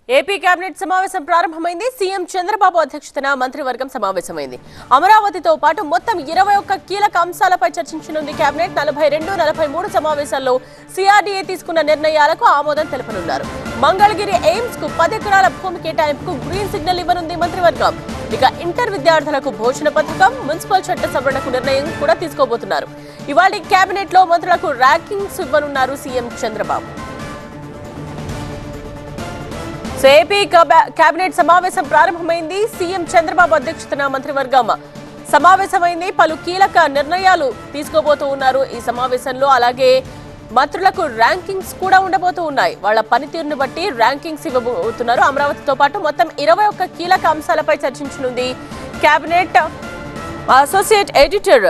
AP cabinet సమావేశం ప్రారంభమైంది. CM Chandrababu అధ్యక్షతన మంత్రివర్గం సమావేశమైంది. అమరావతితో పాటు మొత్తం 21 కీలక అంశాలపై చర్చించనుంది కేబినెట్. 42, 43 సమావేశాల్లో సిఆర్డీఏ తీసుకున్న నిర్ణయాలకు ఆమోదం తెలపనున్నారు. మంగళగిరి ఎయిమ్స్ కు 10 ఎకరాల భూమి కేటాయింపుకు గ్రీన్ సిగ్నల్ ఇవ్వనుంది మంత్రివర్గం. ఇక ఇంటర్ విద్యార్థులకు భోజన పథకం, మున్సిపల్ చట్ట సవరణకు నిర్ణయం కూడా తీసుకోబోతున్నారు. ఇవాళ కేబినెట్ లో మంత్రులకు ర్యాంకింగ్స్ ఇవ్వనున్నారు సీఎం చంద్రబాబు. ఏపీ కేబినెట్ సమావేశం ప్రారంభమైంది. సీఎం చంద్రబాబు అధ్యక్షతన మంత్రివర్గం సమావేశమైంది. పలు కీలక నిర్ణయాలు తీసుకోబోతూ ఉన్నారు ఈ సమావేశంలో. అలాగే మంత్రులకు ర్యాంకింగ్స్ కూడా ఉండబోతూ ఉన్నాయి. వాళ్ళ పనితీరును బట్టి ర్యాంకింగ్స్ ఇవ్వబోతున్నారు. అమరావతితో పాటు మొత్తం 21 కీలక అంశాలపై చర్చించనుంది కేబినెట్. అసోసియేట్ ఎడిటర్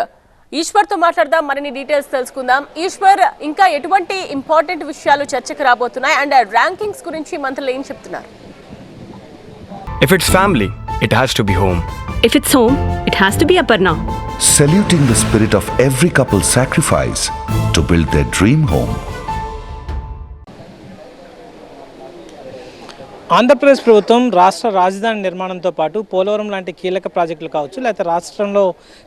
ఈశ్వర్ తో మాట్లాడదాం, మరిన్ని డీటెయిల్స్ తెలుసుకుందాం. ఈశ్వర్, ఇంకా ఎటువంటి ఇంపార్టెంట్ విషయాలు చర్చకు రాబోతున్నాయి అండ్ ర్యాంకింగ్స్ గురించి మంత్రులు ఏం చెప్తున్నారు? If it's family, it has to be home. If it's home, it has to be Aparna. Saluting the spirit of every couple's sacrifice to build their dream home. Andhra Pradesh ప్రభుత్వం రాష్ట్ర రాజధాని నిర్మాణంతో పాటు పోలవరం లాంటి కీలక ప్రాజెక్టులు కావచ్చు, లేకపోతే రాష్ట్రంలో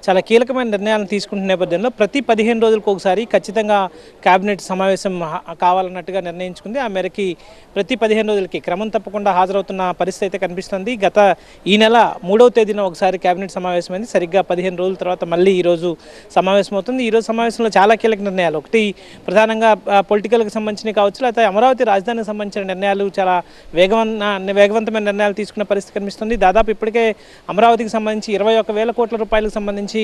చాలా కీలకమైన నిర్ణయాలను తీసుకుంటున్న నేపథ్యంలో ప్రతి 15 రోజులకు ఒకసారి ఖచ్చితంగా కేబినెట్ సమావేశం కావాలన్నట్టుగా నిర్ణయించుకుంది. ఆ మేరకి ప్రతి 15 రోజులకి క్రమం తప్పకుండా హాజరవుతున్న పరిస్థితి అయితే కనిపిస్తుంది. ఈ నెల 3వ తేదీన ఒకసారి కేబినెట్ సమావేశమైంది. సరిగ్గా 15 రోజుల తర్వాత మళ్ళీ ఈరోజు సమావేశం అవుతుంది. ఈరోజు సమావేశంలో చాలా కీలక నిర్ణయాలు, ఒకటి ప్రధానంగా పొలిటికల్కి సంబంధించినవి కావచ్చు, లేకపోతే అమరావతి రాజధానికి సంబంధించిన నిర్ణయాలు చాలా వేగవంతమైన నిర్ణయాలు తీసుకున్న పరిస్థితి కనిపిస్తుంది. దాదాపు ఇప్పటికే అమరావతికి సంబంధించి 21,000 కోట్ల రూపాయలకు సంబంధించి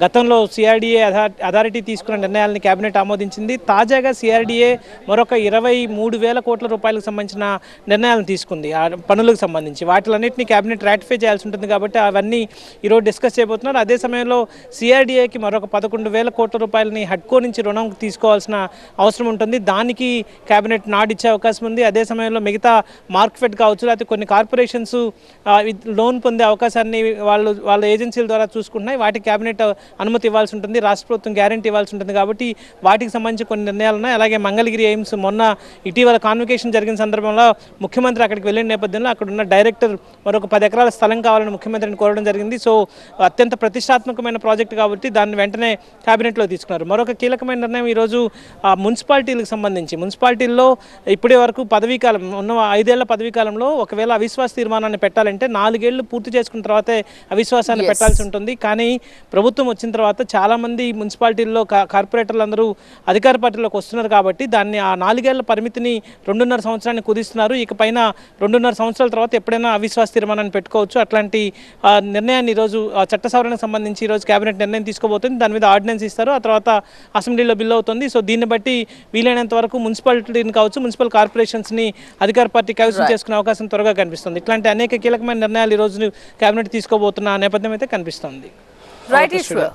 గతంలో సిఆర్డీఏ అథారిటీ తీసుకున్న నిర్ణయాలని కేబినెట్ ఆమోదించింది. తాజాగా సిఆర్డీఏ మరొక 23,000 కోట్ల రూపాయలకు సంబంధించిన నిర్ణయాలను తీసుకుంది ఆ పనులకు సంబంధించి. వాటిలన్నింటినీ కేబినెట్ రాటిఫై చేయాల్సి ఉంటుంది కాబట్టి అవన్నీ ఈరోజు డిస్కస్ చేయబోతున్నారు. అదే సమయంలో సిఆర్డీఏకి మరొక 11,000 కోట్ల రూపాయలని హడ్కో నుంచి రుణం తీసుకోవాల్సిన అవసరం ఉంటుంది. దానికి కేబినెట్ నాడిచ్చే అవకాశం ఉంది. అదే సమయంలో మిగతా మార్కెట్ కావచ్చు, లేకపోతే కొన్ని కార్పొరేషన్స్ లోన్ పొందే అవకాశాన్ని వాళ్ళ ఏజెన్సీల ద్వారా చూసుకుంటున్నాయి. వాటికి కేబినెట్ అనుమతి ఇవ్వాల్సి ఉంటుంది, రాష్ట్ర ప్రభుత్వం గ్యారంటీ ఇవ్వాల్సి ఉంటుంది. కాబట్టి వాటికి సంబంధించి కొన్ని నిర్ణయాలు ఉన్నాయి. అలాగే మంగళగిరి ఎయిమ్స్ మొన్న ఇటీవల కాన్వకేషన్ జరిగిన సందర్భంలో ముఖ్యమంత్రి అక్కడికి వెళ్ళిన నేపథ్యంలో అక్కడ ఉన్న డైరెక్టర్ మరొక 10 ఎకరాల స్థలం కావాలని ముఖ్యమంత్రిని కోరడం జరిగింది. సో అత్యంత ప్రతిష్టాత్మకమైన ప్రాజెక్టు కాబట్టి దాన్ని వెంటనే కేబినెట్లో తీసుకున్నారు. మరొక కీలకమైన నిర్ణయం ఈరోజు మున్సిపాలిటీలకు సంబంధించి. మున్సిపాలిటీల్లో ఇప్పటి వరకు పదవీకాలం ఉన్న 5 ఏళ్ల పదవీకాలంలో ఒకవేళ అవిశ్వాస తీర్మానాన్ని పెట్టాలంటే 4 ఏళ్లు పూర్తి చేసుకున్న తర్వాతే అవిశ్వాసాన్ని పెట్టాల్సి ఉంటుంది. కానీ ప్రభుత్వం వచ్చిన తర్వాత చాలామంది మున్సిపాలిటీల్లో కార్పొరేటర్లు అందరూ అధికార పార్టీలోకి వస్తున్నారు కాబట్టి దాన్ని ఆ 4 ఏళ్ల పరిమితిని 2.5 సంవత్సరాన్ని కుదిస్తున్నారు. ఇక పైన 2.5 సంవత్సరాల తర్వాత ఎప్పుడైనా అవిశ్వాస తీర్మానాన్ని పెట్టుకోవచ్చు. అట్లాంటి నిర్ణయాన్ని ఈరోజు చట్ట సవరణకు సంబంధించి ఈరోజు కేబినెట్ నిర్ణయం తీసుకోబోతుంది. దాని మీద ఆర్డినెన్స్ ఇస్తారు, ఆ తర్వాత అసెంబ్లీలో బిల్ అవుతుంది. సో దీన్ని బట్టి వీలైనంత వరకు మున్సిపాలిటీని కావచ్చు, మున్సిపల్ కార్పొరేషన్స్ని అధికార పార్టీ కైవసం చేసుకునే అవకాశం త్వరగా కనిపిస్తుంది. ఇట్లాంటి అనేక కీలకమైన నిర్ణయాలు ఈ రోజు కేబినెట్ తీసుకోబోతున్న నేపథ్యం అయితే కనిపిస్తుంది. రైట్ ఈశ్వర్.